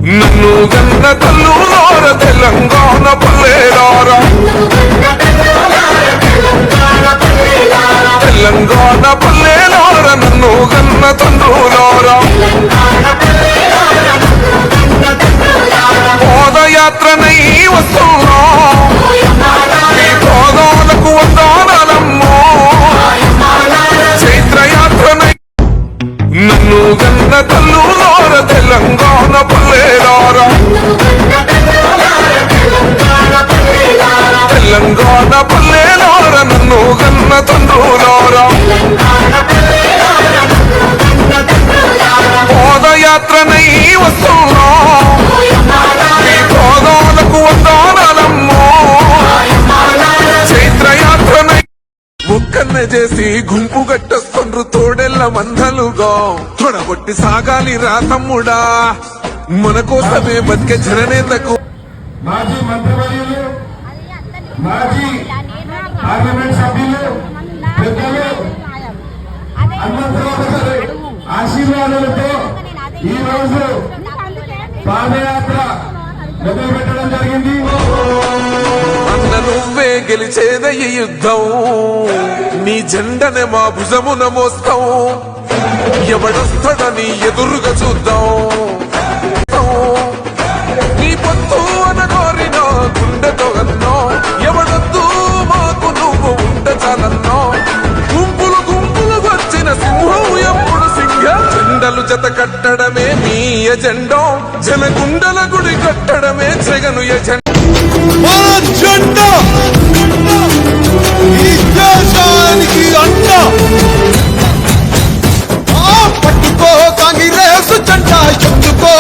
నన్ను గన్న తల్లులార తెలంగాణ పల్లెలారా తెలంగాణ పల్లెలార నన్ను గన్న తండ్రులారా పాదయాత్రనై వస్తున్నా ఈ పాదాలకు వందనాలమ్మో చైత్రయాత్రనై నన్ను గన్న తల్లులార తెలంగాణ పల్లెలారా తెలంగాణ పల్లెలార నన్ను గన్న తండ్రులారా పాదయాత్రనై వస్తున్నా ఈ పాదాలకు వందనాలమ్మో చైత్రయాత్రనై ముక్కన్న చేసి గుంపు గట్టొస్తుండ్రు తోడెల్ల మందలుగా తొడగొట్టి సాగాలి రా తమ్ముడా మన కోసమే బతికే జననేతకు మాజీ మంత్రివర్యులు మాజీ పార్లమెంట్ సభ్యులు పెద్దలు హనుమంతరావు గారి ఆశీర్వాదాలతో ఈ రోజు పాదయాత్ర మొదలు పెట్టడం జరిగింది. అన్న నువ్వే గెలిచేదయ్య యుద్ధం నీ జెండనే మా భుజమున మోస్తాం ఎవడొస్తాడని ఎదురుగా చూద్దాం నీ పొత్తు అనగోరినో గుండెతో అన్నో ఎవడొద్దు మాకు నువ్వు ఉండ చాలన్నో గుంపులు గుంపులు వచ్చిన సింహం ఎప్పుడు సింహం జెండలు జత కట్టడమే మీ ఎజెండో జనగుండల గుడి కట్టడమే జగను ఎజెండా ఈ దేశానికి అండ పట్టుకో కాంగ్రెస్ జెండా ఎత్తుకో